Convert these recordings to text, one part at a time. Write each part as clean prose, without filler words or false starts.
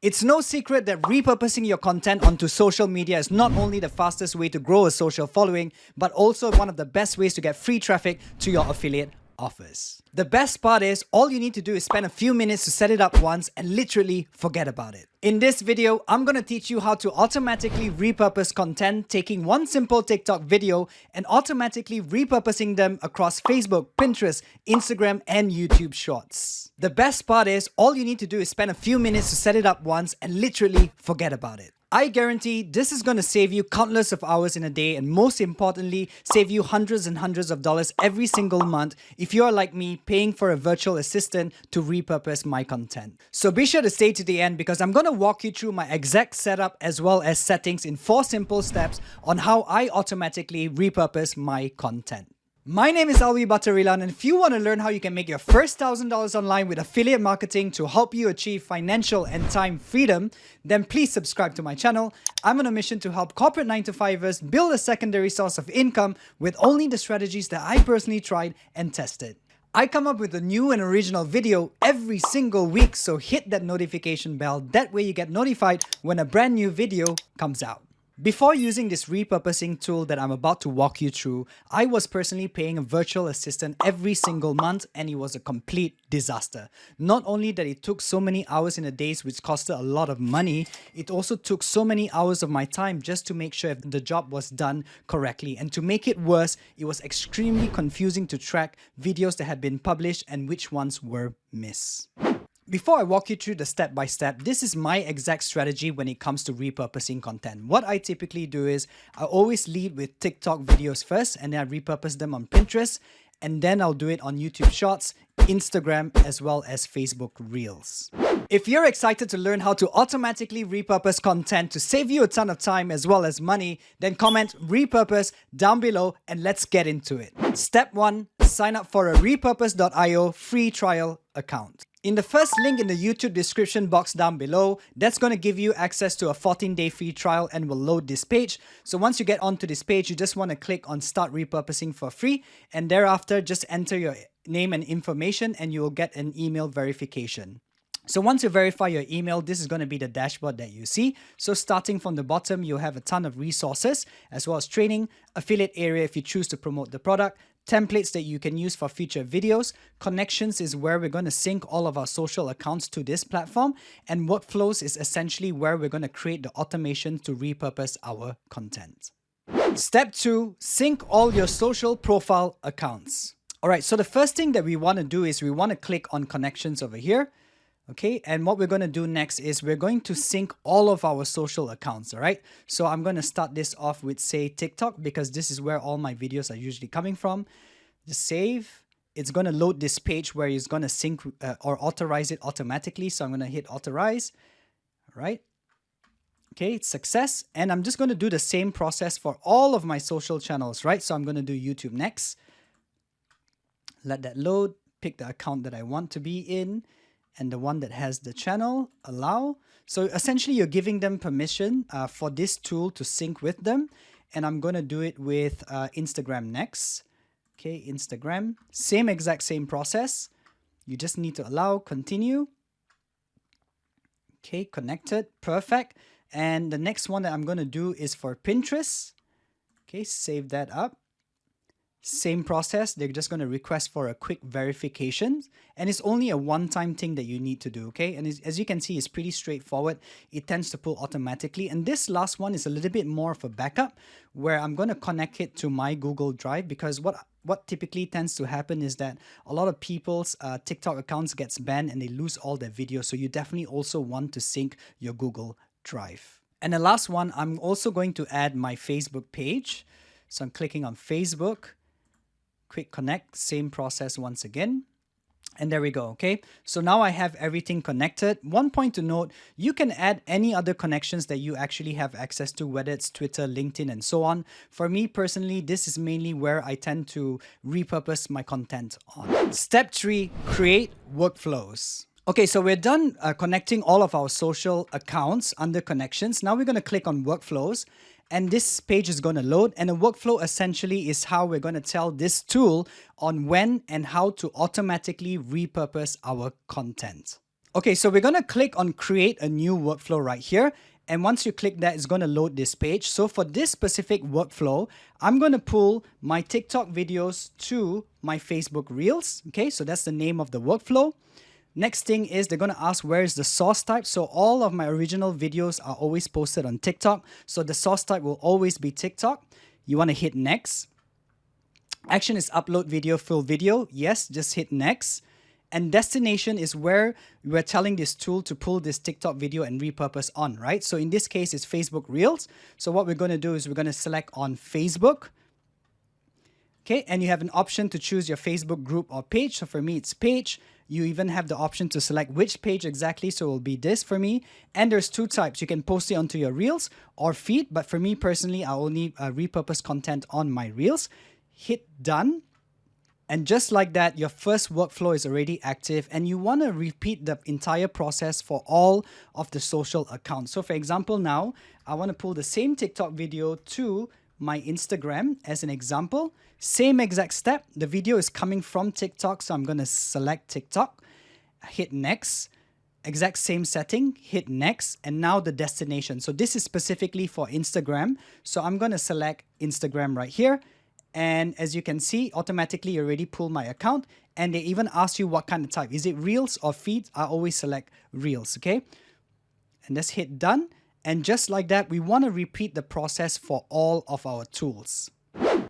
It's no secret that repurposing your content onto social media is not only the fastest way to grow a social following, but also one of the best ways to get free traffic to your affiliate offers. The best part is, all you need to do is spend a few minutes to set it up once and literally forget about it. In this video, I'm going to teach you how to automatically repurpose content, taking one simple TikTok video and automatically repurposing them across Facebook, Pinterest, Instagram, and YouTube Shorts. The best part is, all you need to do is spend a few minutes to set it up once and literally forget about it. I guarantee this is going to save you countless of hours in a day, and most importantly, save you hundreds and hundreds of dollars every single month if you're like me, paying for a virtual assistant to repurpose my content. So be sure to stay to the end, because I'm going to walk you through my exact setup as well as settings in 4 simple steps on how I automatically repurpose my content. My name is Alwi Batarilan, and if you want to learn how you can make your first $1,000 online with affiliate marketing to help you achieve financial and time freedom, then please subscribe to my channel. I'm on a mission to help corporate 9-to-5ers build a secondary source of income with only the strategies that I personally tried and tested. I come up with a new and original video every single week, so hit that notification bell. That way you get notified when a brand new video comes out. Before using this repurposing tool that I'm about to walk you through, I was personally paying a virtual assistant every single month, and it was a complete disaster. Not only that it took so many hours in a day, which costed a lot of money, it also took so many hours of my time just to make sure if the job was done correctly. And to make it worse, it was extremely confusing to track videos that had been published and which ones were missed. Before I walk you through the step-by-step, this is my exact strategy when it comes to repurposing content. What I typically do is I always lead with TikTok videos first, and then I repurpose them on Pinterest, and then I'll do it on YouTube Shorts, Instagram, as well as Facebook Reels. If you're excited to learn how to automatically repurpose content to save you a ton of time as well as money, then comment repurpose down below and let's get into it. Step 1. Sign up for a repurpose.io free trial account. In the first link in the YouTube description box down below, that's going to give you access to a 14-day free trial and will load this page. So once you get onto this page, you just want to click on Start Repurposing for free, and thereafter just enter your name and information and you will get an email verification. So once you verify your email, this is going to be the dashboard that you see. So starting from the bottom, you'll have a ton of resources as well as training, affiliate area if you choose to promote the product, templates that you can use for future videos, connections is where we're going to sync all of our social accounts to this platform, and workflows is essentially where we're going to create the automation to repurpose our content. Step 2, sync all your social profile accounts. Alright, so the first thing that we want to do is we want to click on connections over here. Okay, and what we're going to do next is we're going to sync all of our social accounts, all right? So I'm going to start this off with, say, TikTok, because this is where all my videos are usually coming from. Just save. It's going to load this page where it's going to sync or authorize it automatically. So I'm going to hit authorize, all right? Okay, it's success. And I'm just going to do the same process for all of my social channels, right? So I'm going to do YouTube next. Let that load, pick the account that I want to be in, and the one that has the channel, allow. So essentially you're giving them permission for this tool to sync with them. And I'm going to do it with Instagram next. Okay, Instagram, same process. You just need to allow, continue. Okay, connected, perfect. And the next one that I'm going to do is for Pinterest. Okay, save that up. Same process, they're just going to request for a quick verification, and it's only a one-time thing that you need to do, okay? And as you can see, it's pretty straightforward. It tends to pull automatically, and this last one is a little bit more of a backup where I'm going to connect it to my Google Drive, because what typically tends to happen is that a lot of people's TikTok accounts gets banned and they lose all their videos, so you definitely also want to sync your Google Drive. And the last one, I'm also going to add my Facebook page. So I'm clicking on Facebook. Quick connect, same process once again. And there we go, okay? So now I have everything connected. One point to note, you can add any other connections that you actually have access to, whether it's Twitter, LinkedIn, and so on. For me personally, this is mainly where I tend to repurpose my content on. Step 3, create workflows. Okay, so we're done connecting all of our social accounts under connections. Now we're going to click on workflows. And this page is going to load, and a workflow essentially is how we're going to tell this tool on when and how to automatically repurpose our content. Okay, so we're going to click on create a new workflow right here. And once you click that, it's going to load this page. So for this specific workflow, I'm going to pull my TikTok videos to my Facebook Reels. Okay, so that's the name of the workflow. Next thing is they're going to ask where is the source type. So all of my original videos are always posted on TikTok. So the source type will always be TikTok. You want to hit next. Action is upload video, full video. Yes, just hit next. And destination is where we're telling this tool to pull this TikTok video and repurpose on, right? So in this case, it's Facebook Reels. So what we're going to do is we're going to select on Facebook. Okay, and you have an option to choose your Facebook group or page. So for me, it's page. You even have the option to select which page exactly. So it will be this for me. And there's two types. You can post it onto your Reels or feed. But for me personally, I only repurpose content on my Reels. Hit done. And just like that, your first workflow is already active and you want to repeat the entire process for all of the social accounts. So for example, now I want to pull the same TikTok video to my Instagram as an example. Same exact step. The video is coming from TikTok, so I'm going to select TikTok, hit next. Exact same setting, hit next, and now the destination. So this is specifically for Instagram. So I'm going to select Instagram right here. And as you can see, automatically already pull my account. And they even ask you what kind of type. Is it Reels or feeds? I always select Reels, okay? And let's hit done. And just like that, we want to repeat the process for all of our tools.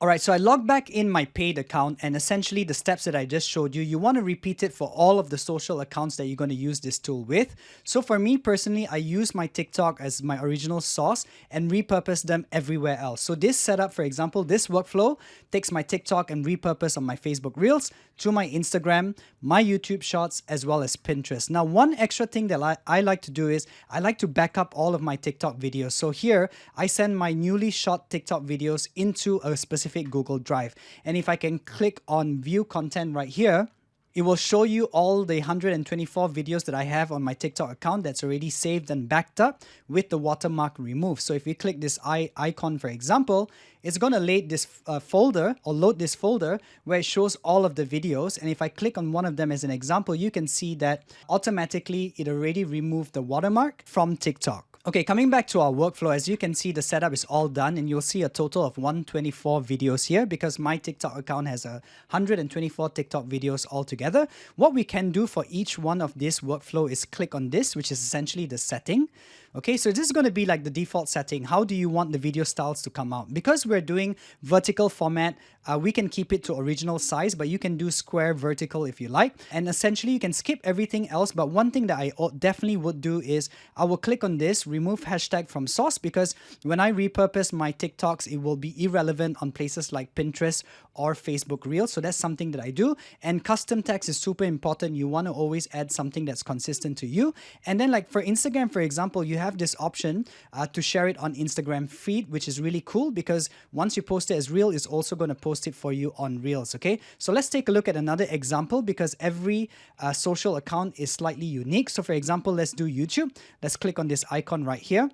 All right, so I logged back in my paid account, and essentially the steps that I just showed you, you want to repeat it for all of the social accounts that you're going to use this tool with. So for me personally, I use my TikTok as my original source and repurpose them everywhere else. So this setup, for example, this workflow takes my TikTok and repurpose on my Facebook Reels to my Instagram, my YouTube Shorts, as well as Pinterest. Now, one extra thing that I like to do is I like to back up all of my TikTok videos. So here, I send my newly shot TikTok videos into a specific Google Drive. And if I can click on view content right here, it will show you all the 124 videos that I have on my TikTok account that's already saved and backed up with the watermark removed. So if you click this icon, for example, it's going to load this folder where it shows all of the videos. And if I click on one of them as an example, you can see that automatically it already removed the watermark from TikTok. Okay, coming back to our workflow, as you can see, the setup is all done and you'll see a total of 124 videos here because my TikTok account has 124 TikTok videos altogether. What we can do for each one of this workflow is click on this, which is essentially the setting. Okay, so this is going to be like the default setting. How do you want the video styles to come out? Because we're doing vertical format, we can keep it to original size, but you can do square, vertical if you like. And essentially, you can skip everything else. But one thing that I definitely would do is I will click on this, remove hashtag from source, because when I repurpose my TikToks, it will be irrelevant on places like Pinterest or Facebook Reels. So that's something that I do. And custom text is super important. You want to always add something that's consistent to you. And then like for Instagram, for example, you have this option to share it on Instagram feed, which is really cool because once you post it as Reel, it's also going to post it for you on Reels, okay? So let's take a look at another example because every social account is slightly unique. So for example, let's do YouTube. Let's click on this icon right here.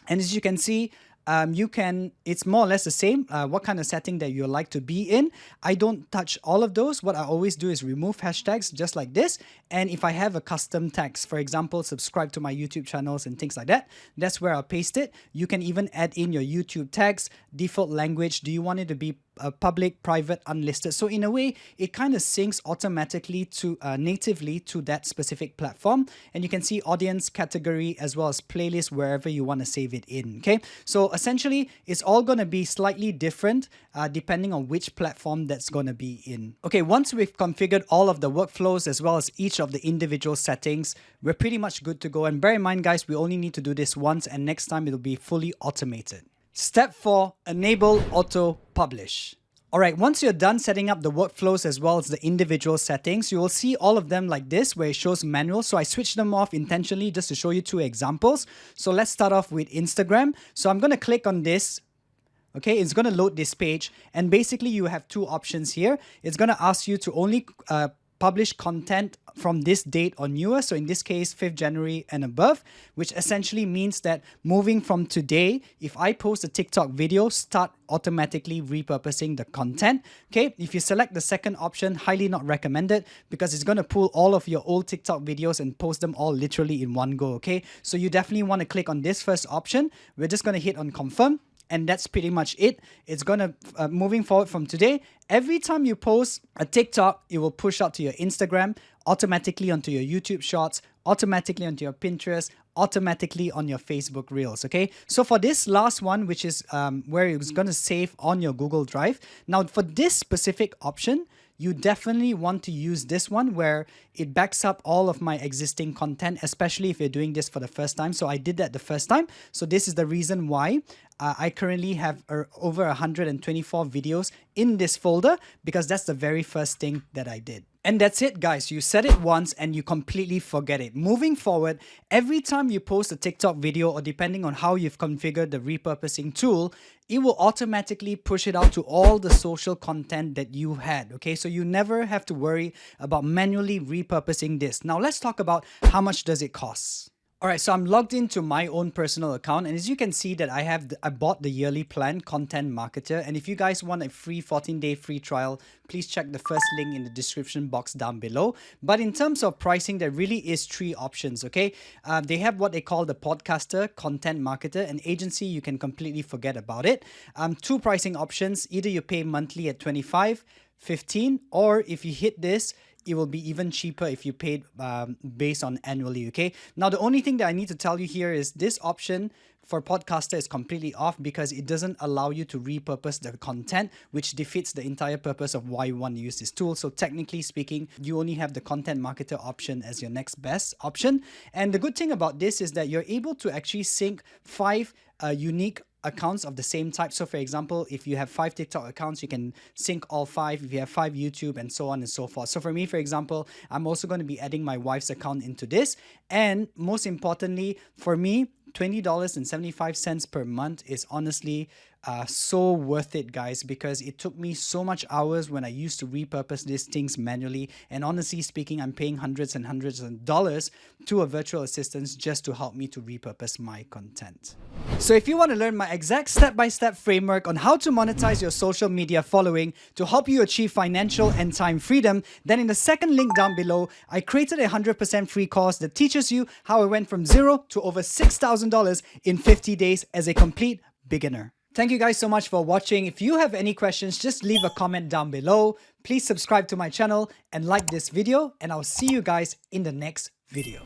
And as you can see, it's more or less the same, what kind of setting that you like to be in. I don't touch all of those. What I always do is remove hashtags just like this. And if I have a custom text, for example, subscribe to my YouTube channels and things like that, that's where I'll paste it. You can even add in your YouTube tags, default language. Do you want it to be public, private, unlisted? So in a way, it kind of syncs automatically to natively to that specific platform. And you can see audience, category, as well as playlist wherever you want to save it in. Okay, so essentially, it's all going to be slightly different depending on which platform that's going to be in. Okay, once we've configured all of the workflows as well as each of the individual settings, we're pretty much good to go. And bear in mind, guys, we only need to do this once, and next time it'll be fully automated. Step 4, enable auto publish. All right, once you're done setting up the workflows as well as the individual settings, you will see all of them like this where it shows manual. So I switched them off intentionally just to show you 2 examples. So let's start off with Instagram. So I'm going to click on this. Okay, it's going to load this page. And basically you have 2 options here. It's going to ask you to only publish content from this date or newer. So in this case, 5th January and above, which essentially means that moving from today, if I post a TikTok video, start automatically repurposing the content. Okay, if you select the second option, highly not recommended because it's going to pull all of your old TikTok videos and post them all literally in one go. Okay, so you definitely want to click on this first option. We're just going to hit on confirm. And that's pretty much it. It's going to, moving forward from today, every time you post a TikTok, it will push out to your Instagram, automatically onto your YouTube Shorts, automatically onto your Pinterest, automatically on your Facebook Reels, okay? So for this last one, which is where it's going to save on your Google Drive. Now, for this specific option, you definitely want to use this one where it backs up all of my existing content, especially if you're doing this for the first time. So I did that the first time. So this is the reason why I currently have over 124 videos in this folder, because that's the very first thing that I did. And that's it, guys. You said it once and you completely forget it. Moving forward, every time you post a TikTok video, or depending on how you've configured the repurposing tool, it will automatically push it out to all the social content that you had. Okay, so you never have to worry about manually repurposing this. Now let's talk about how much does it cost. Alright, so I'm logged into my own personal account, and as you can see that I bought the yearly plan, Content Marketer, and if you guys want a free 14-day free trial, please check the first link in the description box down below. But in terms of pricing, there really is 3 options, okay? They have what they call the Podcaster, Content Marketer, an agency. You can completely forget about it. 2 pricing options, either you pay monthly at $25, $15, or if you hit this, it will be even cheaper if you paid based on annually, okay? Now, the only thing that I need to tell you here is this option for Podcaster is completely off because it doesn't allow you to repurpose the content, which defeats the entire purpose of why you want to use this tool. So technically speaking, you only have the Content Marketer option as your next best option. And the good thing about this is that you're able to actually sync 5 unique accounts of the same type. So for example, if you have 5 TikTok accounts, you can sync all 5. If you have 5 YouTube, and so on and so forth. So for me, for example, I'm also going to be adding my wife's account into this. And most importantly, for me, $20.75 per month is honestly so worth it, guys, because it took me so much hours when I used to repurpose these things manually. And honestly speaking, I'm paying hundreds and hundreds of dollars to a virtual assistant just to help me to repurpose my content. So if you want to learn my exact step-by-step framework on how to monetize your social media following to help you achieve financial and time freedom, then in the second link down below, I created a 100% free course that teaches you how I went from 0 to over $6,000 in 50 days as a complete beginner. Thank you guys so much for watching. If you have any questions, just leave a comment down below. Please subscribe to my channel and like this video, and I'll see you guys in the next video.